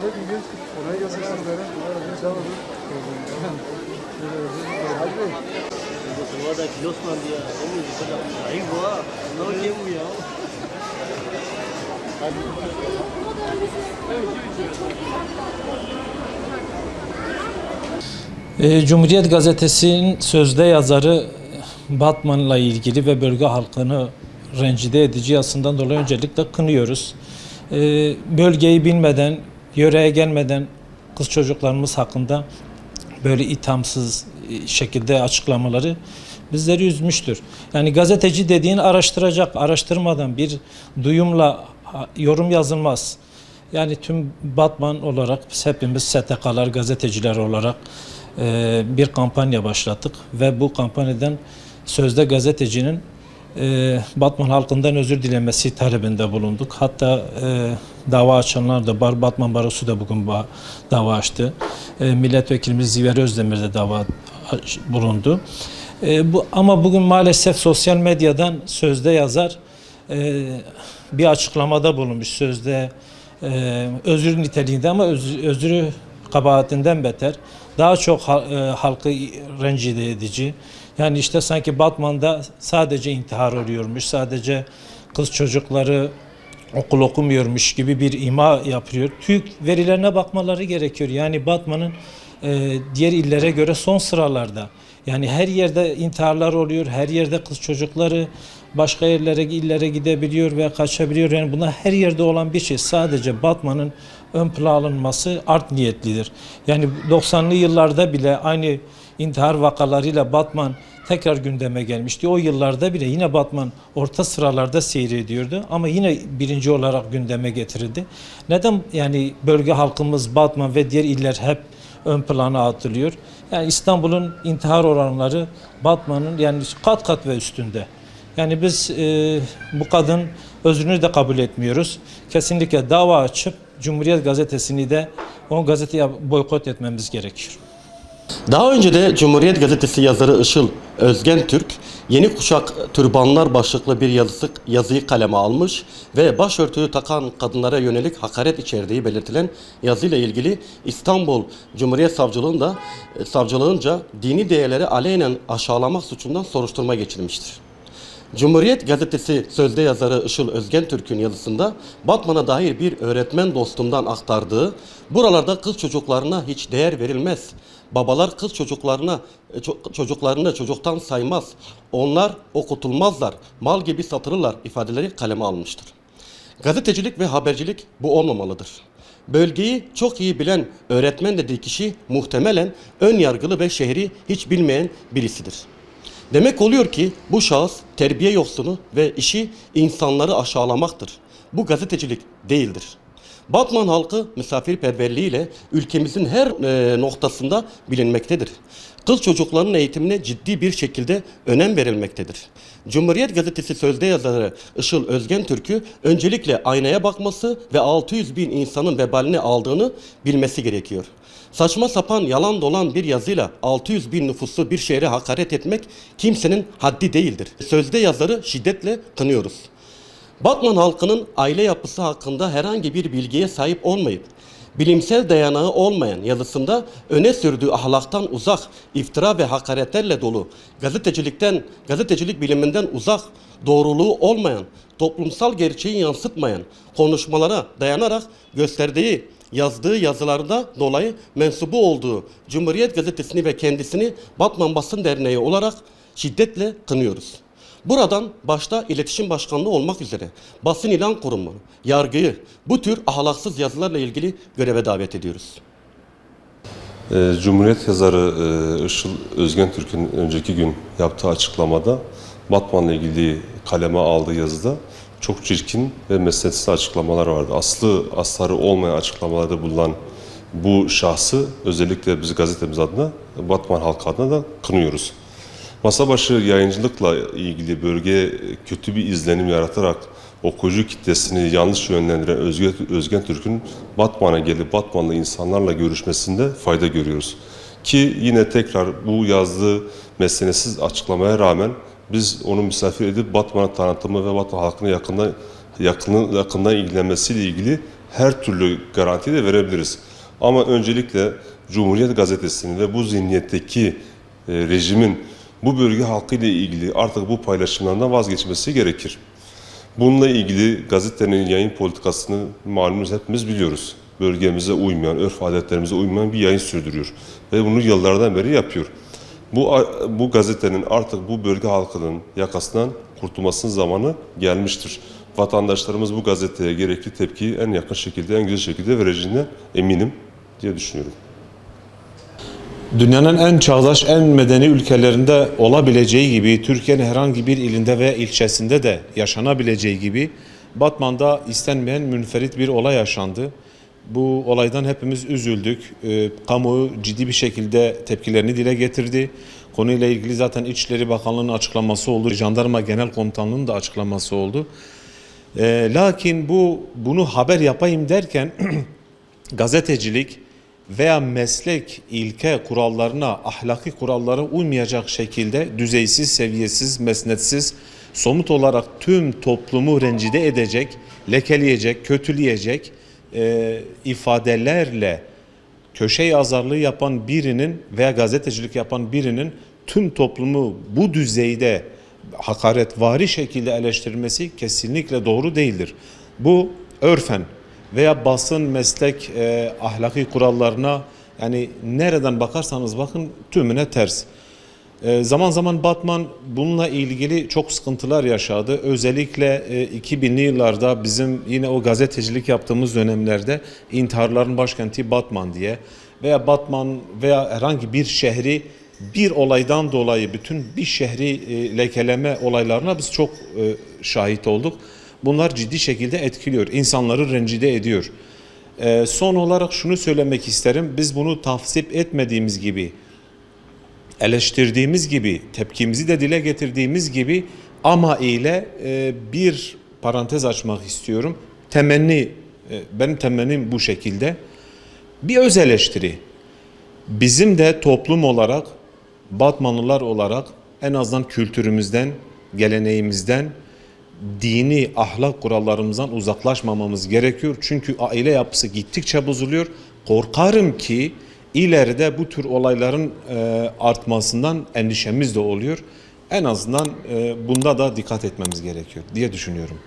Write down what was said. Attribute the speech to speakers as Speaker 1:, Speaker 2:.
Speaker 1: Kolay gelsin.
Speaker 2: Ada kilos man dia. Ini bisa air gua. No game ya.
Speaker 3: Cumhuriyet Gazetesi'nin sözde yazarı Batman'la ilgili ve bölge halkını rencide edici yazısından dolayı öncelikle kınıyoruz. Bölgeyi bilmeden, yöreye gelmeden kız çocuklarımız hakkında böyle ithamsız şekilde açıklamaları bizleri üzmüştür. Yani gazeteci dediğin araştıracak, araştırmadan bir duyumla yorum yazılmaz. Yani tüm Batman olarak biz hepimiz STK'lar, gazeteciler olarak bir kampanya başlattık ve bu kampanyadan sözde gazetecinin Batman halkından özür dilemesi talebinde bulunduk. Hatta dava açanlar da Batman Barosu da bugün dava açtı. Milletvekilimiz Ziver Özdemir de dava bulundu. Ama bugün maalesef sosyal medyadan sözde yazar bir açıklamada bulunmuş. Sözde özür niteliğinde ama özrü kabahatinden beter. Daha çok halkı rencide edici. Yani işte sanki Batman'da sadece intihar oluyormuş, sadece kız çocukları okul okumuyormuş gibi bir ima yapıyor. TÜİK verilerine bakmaları gerekiyor. Yani Batman'ın diğer illere göre son sıralarda. Yani her yerde intiharlar oluyor, her yerde kız çocukları başka yerlere, illere gidebiliyor ve kaçabiliyor. Yani buna her yerde olan bir şey. Sadece Batman'ın ön plana alınması art niyetlidir. Yani 90'lı yıllarda bile aynı intihar vakalarıyla Batman tekrar gündeme gelmişti. O yıllarda bile yine Batman orta sıralarda seyrediyordu ama yine birinci olarak gündeme getirildi. Neden yani bölge halkımız Batman ve diğer iller hep ön plana atılıyor? Yani İstanbul'un intihar oranları Batman'ın yani kat kat ve üstünde. Yani biz bu kadın özrünü de kabul etmiyoruz. Kesinlikle dava açıp Cumhuriyet Gazetesi'ni de o gazeteye boykot etmemiz gerekiyor.
Speaker 4: Daha önce de Cumhuriyet Gazetesi yazarı Işıl Özgen Türk, Yeni Kuşak Türbanlar başlıklı bir yazıyı kaleme almış ve başörtüyü takan kadınlara yönelik hakaret içerdiği belirtilen yazıyla ilgili İstanbul Cumhuriyet Savcılığınca dini değerleri alenen aşağılamak suçundan soruşturma geçirilmiştir. Cumhuriyet Gazetesi sözde yazarı Işıl Özgen Türk'ün yazısında Batman'a dair bir öğretmen dostumdan aktardığı, buralarda kız çocuklarına hiç değer verilmez, babalar kız çocuklarını çocuktan saymaz, onlar okutulmazlar, mal gibi satılırlar ifadeleri kaleme almıştır. Gazetecilik ve habercilik bu olmamalıdır. Bölgeyi çok iyi bilen öğretmen dediği kişi muhtemelen ön yargılı ve şehri hiç bilmeyen birisidir. Demek oluyor ki bu şahıs terbiye yoksunu ve işi insanları aşağılamaktır. Bu gazetecilik değildir. Batman halkı misafirperverliğiyle ülkemizin her noktasında bilinmektedir. Kız çocuklarının eğitimine ciddi bir şekilde önem verilmektedir. Cumhuriyet Gazetesi sözde yazarı Işıl Özgen Türk'ü öncelikle aynaya bakması ve 600 bin insanın vebalini aldığını bilmesi gerekiyor. Saçma sapan yalan dolan bir yazıyla 600 bin nüfuslu bir şehre hakaret etmek kimsenin haddi değildir. Sözde yazarı şiddetle kınıyoruz. Batman halkının aile yapısı hakkında herhangi bir bilgiye sahip olmayıp, bilimsel dayanağı olmayan yazısında öne sürdüğü ahlaktan uzak, iftira ve hakaretlerle dolu, gazetecilik biliminden uzak, doğruluğu olmayan, toplumsal gerçeği yansıtmayan konuşmalara dayanarak yazdığı yazılarda dolayı mensubu olduğu Cumhuriyet Gazetesi'ni ve kendisini Batman Basın Derneği olarak şiddetle kınıyoruz. Buradan başta İletişim Başkanlığı olmak üzere Basın İlan Kurumu, yargıyı bu tür ahlaksız yazılarla ilgili göreve davet ediyoruz.
Speaker 5: Cumhuriyet yazarı Işıl Özgen Türk'ün önceki gün yaptığı açıklamada Batman'la ilgili kaleme aldığı yazıda çok çirkin ve mesnetsiz açıklamalar vardı. Asları olmayan açıklamalarda bulunan bu şahsı özellikle biz gazetemiz adına, Batman halkı adına da kınıyoruz. Masabaşı yayıncılıkla ilgili bölgeye kötü bir izlenim yaratarak okuyucu kitlesini yanlış yönlendiren Özgen Türk'ün Batman'a gelip Batmanlı insanlarla görüşmesinde fayda görüyoruz. Ki yine tekrar bu yazdığı mesnetsiz açıklamaya rağmen biz onu misafir edip Batman'a tanıtımı ve Batman halkına yakından ilgilenmesiyle ilgili her türlü garantiyi de verebiliriz. Ama öncelikle Cumhuriyet Gazetesi'nin ve bu zihniyetteki rejimin bu bölge halkıyla ilgili artık bu paylaşımlarından vazgeçmesi gerekir. Bununla ilgili gazetenin yayın politikasını malumunuz hepimiz biliyoruz. Bölgemize uymayan, örf adetlerimize uymayan bir yayın sürdürüyor. Ve bunu yıllardan beri yapıyor. Bu gazetenin artık bu bölge halkının yakasından kurtulmasının zamanı gelmiştir. Vatandaşlarımız bu gazeteye gerekli tepkiyi en yakın şekilde, en güzel şekilde vereceğinden eminim diye düşünüyorum.
Speaker 1: Dünyanın en çağdaş, en medeni ülkelerinde olabileceği gibi, Türkiye'nin herhangi bir ilinde ve ilçesinde de yaşanabileceği gibi Batman'da istenmeyen münferit bir olay yaşandı. Bu olaydan hepimiz üzüldük. Kamuoyu ciddi bir şekilde tepkilerini dile getirdi. Konuyla ilgili zaten İçişleri Bakanlığı'nın açıklaması oldu. Jandarma Genel Komutanlığı'nın da açıklaması oldu. Lakin bunu haber yapayım derken gazetecilik veya meslek ilke kurallarına, ahlaki kurallara uymayacak şekilde düzeysiz, seviyesiz, mesnetsiz, somut olarak tüm toplumu rencide edecek, lekeleyecek, kötüleyecek ifadelerle köşe yazarlığı yapan birinin veya gazetecilik yapan birinin tüm toplumu bu düzeyde hakaretvari şekilde eleştirmesi kesinlikle doğru değildir. Bu örfen veya basın, meslek, ahlaki kurallarına, yani nereden bakarsanız bakın tümüne ters. Zaman zaman Batman bununla ilgili çok sıkıntılar yaşadı. Özellikle 2000'li yıllarda bizim yine o gazetecilik yaptığımız dönemlerde intiharların başkenti Batman diye veya Batman veya herhangi bir şehri bir olaydan dolayı bütün bir şehri lekeleme olaylarına biz çok şahit olduk. Bunlar ciddi şekilde etkiliyor, insanları rencide ediyor. Son olarak şunu söylemek isterim, biz bunu tavsip etmediğimiz gibi, eleştirdiğimiz gibi, tepkimizi de dile getirdiğimiz gibi ama ile bir parantez açmak istiyorum. Benim temennim bu şekilde. Bir öz eleştiri. Bizim de toplum olarak, Batmanlılar olarak en azından kültürümüzden, geleneğimizden, dini ahlak kurallarımızdan uzaklaşmamamız gerekiyor. Çünkü aile yapısı gittikçe bozuluyor. Korkarım ki ileride bu tür olayların artmasından endişemiz de oluyor. En azından bunda da dikkat etmemiz gerekiyor diye düşünüyorum.